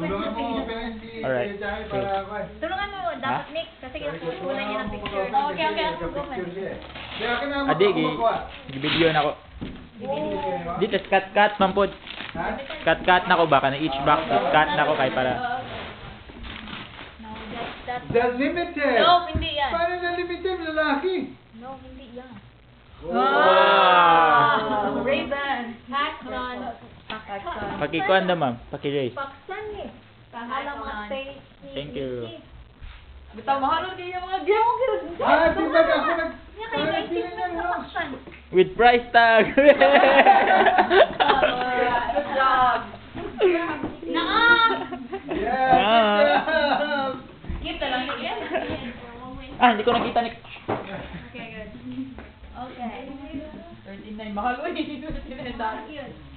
Tulungan mo open si Alright. Jai para ako. Tulungan mo, dapat Nick, kasi kukunan niya ng picture. Okay, ako go man. Kaya ka na Adi, makakuha. video na ko. Dito, cut man po. Cut na ko ba? Kana each box, cut na ko kay para. No, that's... The limited. No, hindi yan. Paano na limited lalaki? No, hindi yan. Wow! Raven. Hackron. Pakikuan na ma'am, pakiraise. Paksan eh. Kahala mo stay. Thank you. Bitaw mahalo din yung mga game ko. Ah, di ba ako nag... Niya kayo naisip na sa paksan. With price tag. Good job. Naa! Yeah, good job! Kita lang yun. Hindi ko nakita ni... Okay, good. Okay. 39 mahalo eh. 39 dahil. Yun.